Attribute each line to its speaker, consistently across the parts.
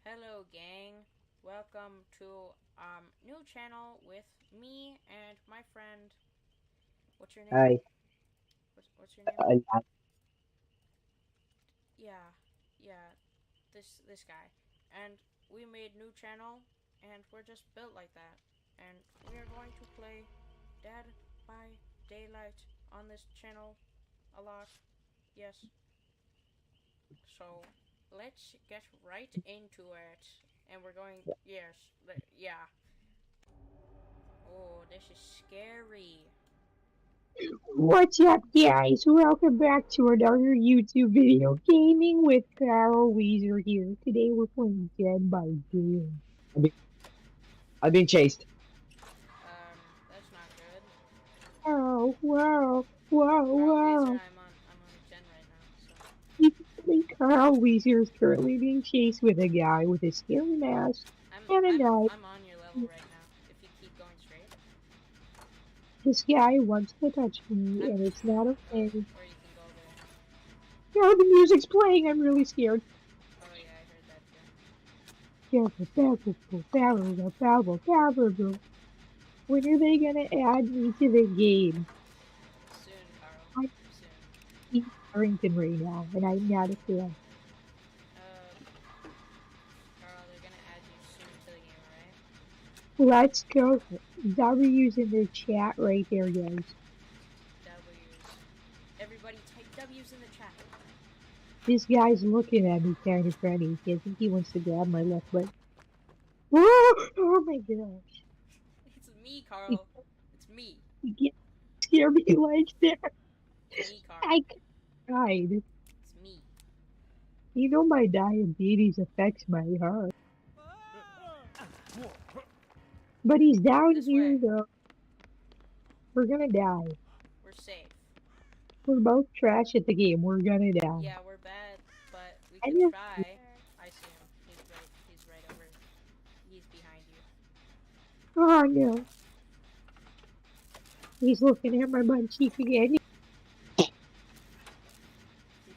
Speaker 1: Hello gang, welcome to new channel with me and my friend. What's your name?
Speaker 2: Hi,
Speaker 1: What's your name?
Speaker 2: uh,
Speaker 1: Yeah, yeah, this guy. And we made new channel and we're just built like that. And we are going to play Dead by Daylight on this channel a lot. Yes. So let's get right into it. And we're going yes, yeah. Oh, this is scary.
Speaker 2: what's up, guys? Welcome back to another YouTube video gaming with Wheezer here. Today we're playing Dead by Daylight. I've been, I've been chased.
Speaker 1: That's not good.
Speaker 2: Oh, wow, wow,
Speaker 1: Carl Wheezer,
Speaker 2: wow.
Speaker 1: I'm on Gen right now, so
Speaker 2: Recently, Carl Wheezer is currently being chased with a guy with a scary mask
Speaker 1: I'm
Speaker 2: and a
Speaker 1: I'm
Speaker 2: knife.
Speaker 1: I'm on your level right now. If you keep going straight,
Speaker 2: This guy wants to touch me,
Speaker 1: I'm
Speaker 2: and it's not okay.
Speaker 1: or you can go there.
Speaker 2: Oh, the music's playing. I'm really scared.
Speaker 1: Oh yeah, I heard that too.
Speaker 2: When are they gonna add me to the game?
Speaker 1: Soon, Carl.
Speaker 2: I'm
Speaker 1: Soon.
Speaker 2: in Harrington right now, and I'm not a fan.
Speaker 1: Uh, Carl, they're gonna add you soon to the game, alright?
Speaker 2: Let's go. W's in the chat right there, guys.
Speaker 1: W's. Everybody type W's in the chat.
Speaker 2: This guy's looking at me kind of funny. I think he wants to grab my left leg. Whoa! Oh my gosh.
Speaker 1: It's me,
Speaker 2: He,
Speaker 1: Carl. It's me.
Speaker 2: he can't scare me like that.
Speaker 1: It's me, Carl.
Speaker 2: I cried.
Speaker 1: It's me.
Speaker 2: You know my diabetes affects my heart. But he's down
Speaker 1: This
Speaker 2: here
Speaker 1: way.
Speaker 2: though. We're gonna die.
Speaker 1: We're safe.
Speaker 2: We're both trash at the game. We're gonna die.
Speaker 1: Yeah, we're bad, but we
Speaker 2: I
Speaker 1: can
Speaker 2: know.
Speaker 1: try. I see him. He's right over. He's behind you.
Speaker 2: Oh no. He's looking at my butt cheek again.
Speaker 1: You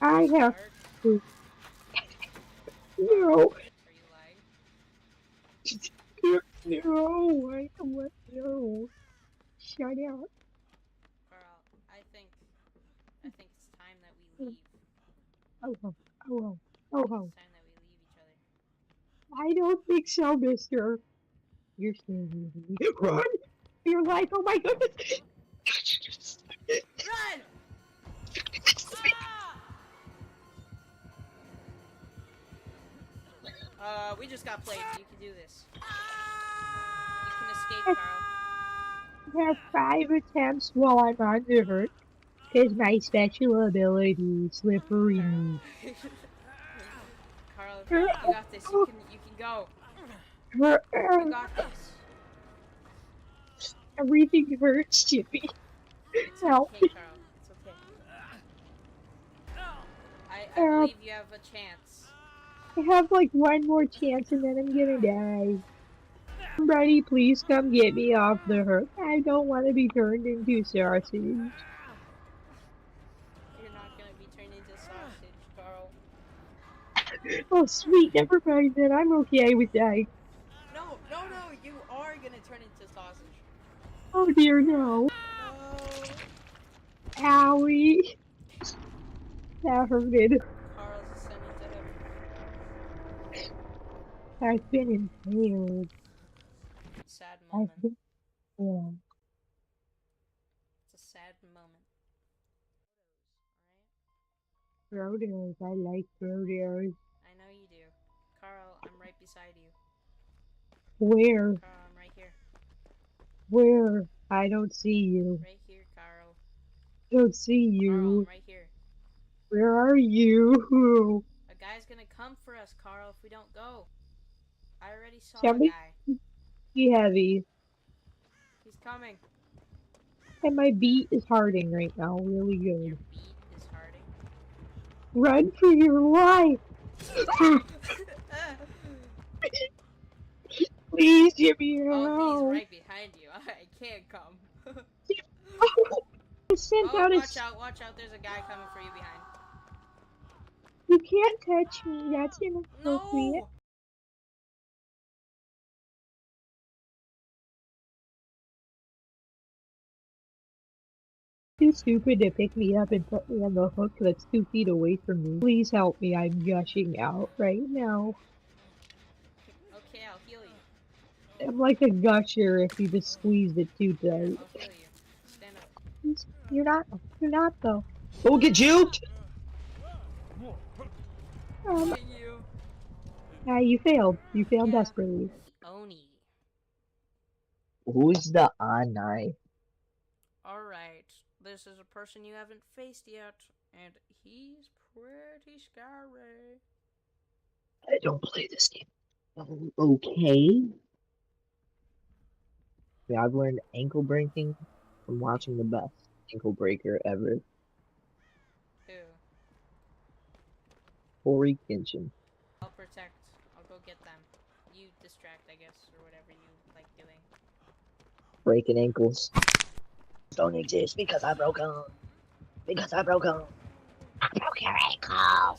Speaker 2: I
Speaker 1: pressed
Speaker 2: have
Speaker 1: start.
Speaker 2: to.
Speaker 1: Carl,
Speaker 2: No.
Speaker 1: are you lying?
Speaker 2: No. I don't want no. Shut up.
Speaker 1: Carl, I think it's time that we leave.
Speaker 2: Oh, oh, oh,
Speaker 1: I
Speaker 2: oh,
Speaker 1: think
Speaker 2: oh.
Speaker 1: it's time that we leave each other.
Speaker 2: I don't think so, mister. You're standing with me. Run! Your life. Oh my goodness.
Speaker 1: Run! Ah! We just got played. You can do this. You can escape, Carl.
Speaker 2: I have 5 attempts while I'm under hurt. Because my special ability, slippery.
Speaker 1: Carl. Carl, you got this. You can go. You got this.
Speaker 2: Everything hurts, Chippy.
Speaker 1: It's
Speaker 2: Help.
Speaker 1: okay, Carl. It's okay. I
Speaker 2: Help.
Speaker 1: believe you have a chance.
Speaker 2: I have like one more chance and then I'm gonna die. Somebody please come get me off the hook. I don't want to be turned into sausage.
Speaker 1: You're not gonna be turned into sausage, Carl.
Speaker 2: Oh sweet, never mind then. I'm okay with that.
Speaker 1: No, no, no, you are gonna turn into sausage.
Speaker 2: Oh dear no.
Speaker 1: No.
Speaker 2: Owie. That hurted.
Speaker 1: Carl's ascending to heaven.
Speaker 2: I've been impaled.
Speaker 1: Sad
Speaker 2: I've
Speaker 1: moment.
Speaker 2: been impaled.
Speaker 1: It's a sad moment. Alright?
Speaker 2: Rodeos. I like rodeos.
Speaker 1: I know you do. Carl, I'm right beside you.
Speaker 2: Where?
Speaker 1: Carl, I'm right here.
Speaker 2: Where? I don't see you.
Speaker 1: Right here, Carl.
Speaker 2: I don't see
Speaker 1: Carl, I'm
Speaker 2: you.
Speaker 1: right here.
Speaker 2: Where are you?
Speaker 1: A guy's gonna come for us, Carl, if we don't go. I already saw a
Speaker 2: Somebody
Speaker 1: guy.
Speaker 2: be heavy.
Speaker 1: He's coming.
Speaker 2: And my beat is harding right now, really
Speaker 1: Your
Speaker 2: good.
Speaker 1: beat is hurting.
Speaker 2: Run for your life! Please give me
Speaker 1: Oh, he's
Speaker 2: help!
Speaker 1: right behind you. I can't come.
Speaker 2: I sent
Speaker 1: Oh,
Speaker 2: out a.
Speaker 1: watch out. There's a guy coming for you behind.
Speaker 2: You can't touch me. That's inappropriate.
Speaker 1: No!
Speaker 2: too stupid to pick me up and put me on the hook that's 2 feet away from me. Please help me. I'm gushing out right now.
Speaker 1: Okay, I'll heal you.
Speaker 2: I'm like a gusher if you just squeezed it too
Speaker 1: Here,
Speaker 2: tight.
Speaker 1: I'll heal you. Stand up.
Speaker 2: You're not. You're not though. Oh, get juked! Um,
Speaker 1: Can you?
Speaker 2: you failed. You failed
Speaker 1: Yeah.
Speaker 2: desperately.
Speaker 1: Oni.
Speaker 2: Who's the Anai?
Speaker 1: Alright. This is a person you haven't faced yet, and he's pretty scary.
Speaker 2: I don't play this game. Oh, okay. Yeah, I've learned ankle breaking from watching the best ankle breaker ever,
Speaker 1: Who?
Speaker 2: Corey Kenshin.
Speaker 1: I'll protect. I'll go get them. You distract, I guess, or whatever you like doing.
Speaker 2: Breaking ankles don't exist because I broke them. Because I broke them. I broke your ankle.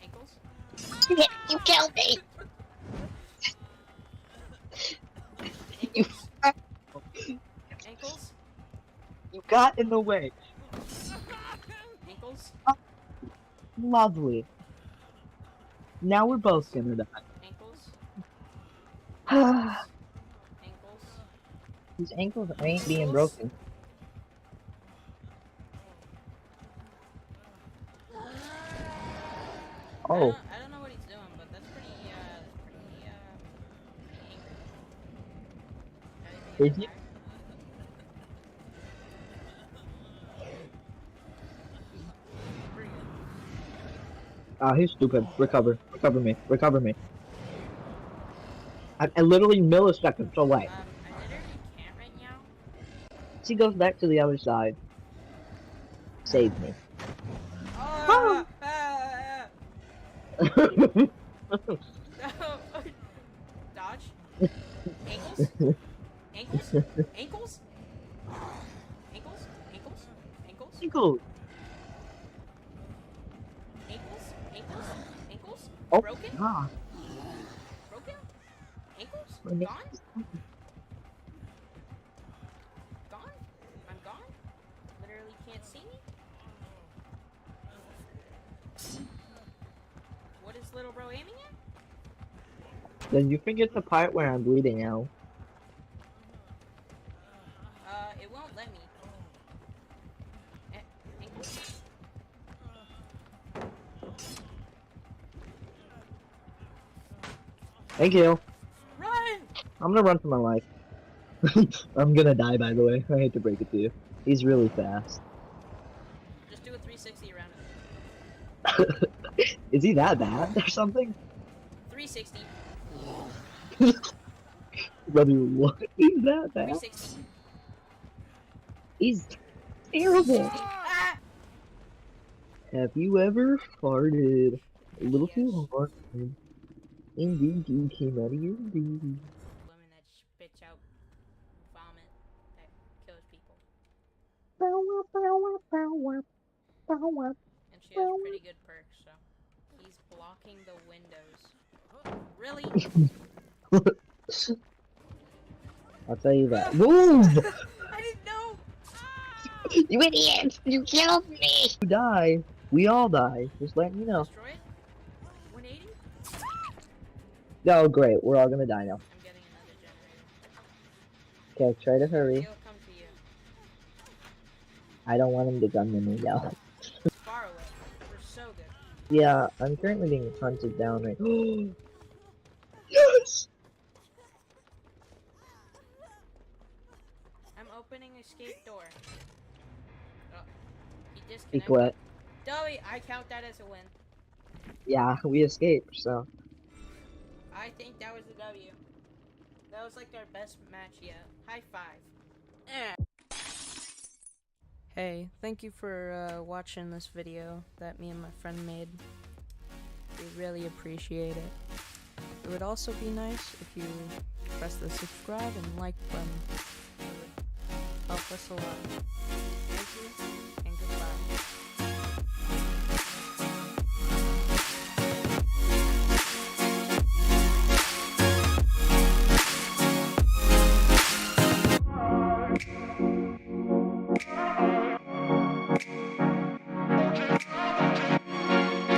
Speaker 1: Ankles?
Speaker 2: You killed me. You,
Speaker 1: Ankles? Ankles?
Speaker 2: you got in the way.
Speaker 1: Ankles?
Speaker 2: Lovely. Now we're both
Speaker 1: Ankles?
Speaker 2: gonna die.
Speaker 1: Ankles? Ankles?
Speaker 2: These ankles ain't being
Speaker 1: Ankles?
Speaker 2: broken. Oh,
Speaker 1: I don't know what he's doing, but that's pretty angry.
Speaker 2: is he? He's stupid. Recover. Recover me. Recover me. I'm literally milliseconds away.
Speaker 1: I literally can't right now.
Speaker 2: She goes back to the other side. Save me.
Speaker 1: Oh! No! Dodge. Ankles? Ankles? Ankles? Ankles? Ankles? Ankles?
Speaker 2: Ankles.
Speaker 1: Ankles? Ankles? Ankles?
Speaker 2: Oh,
Speaker 1: Broken?
Speaker 2: ah.
Speaker 1: Broken? Ankles?
Speaker 2: My
Speaker 1: Gone?
Speaker 2: neck-
Speaker 1: Gone? I'm gone? Literally can't see me? What is little bro aiming at?
Speaker 2: Then you forget the part where I'm bleeding out.
Speaker 1: It won't let me. Ankles?
Speaker 2: Thank you.
Speaker 1: Run!
Speaker 2: I'm gonna run for my life. I'm gonna die, by the way. I hate to break it to you. He's really fast.
Speaker 1: Just do a 360 around him.
Speaker 2: Is he that bad or something?
Speaker 1: 360.
Speaker 2: Brother, what? He's that bad?
Speaker 1: 360.
Speaker 2: He's terrible.
Speaker 1: Ah!
Speaker 2: Have you ever farted a little
Speaker 1: Yes.
Speaker 2: too hard and doo came out of your doo?
Speaker 1: Women that spits out vomit that kills people. And she has pretty good perks, so. He's blocking the windows. Really?
Speaker 2: I'll tell you that. Move!
Speaker 1: I didn't know!
Speaker 2: You idiot! You killed me! You die. We all die. Just let me know.
Speaker 1: Destroy it? 180?
Speaker 2: Oh, great. We're all gonna die now.
Speaker 1: I'm getting another generator.
Speaker 2: Okay, try to hurry.
Speaker 1: He'll come to you.
Speaker 2: I don't want him to gun me now.
Speaker 1: Far away. We're so good.
Speaker 2: Yeah, I'm currently being hunted down right Yes!
Speaker 1: I'm opening escape door. Oh, he
Speaker 2: Be
Speaker 1: disconnected.
Speaker 2: quiet.
Speaker 1: Dowie, I count that as a win.
Speaker 2: Yeah, we escaped, so.
Speaker 1: I think that was a W. That was like our best match yet. High five. Hey, thank you for watching this video that me and my friend made. We really appreciate it. It would also be nice if you press the subscribe and like button. It would help us a lot. Thank you.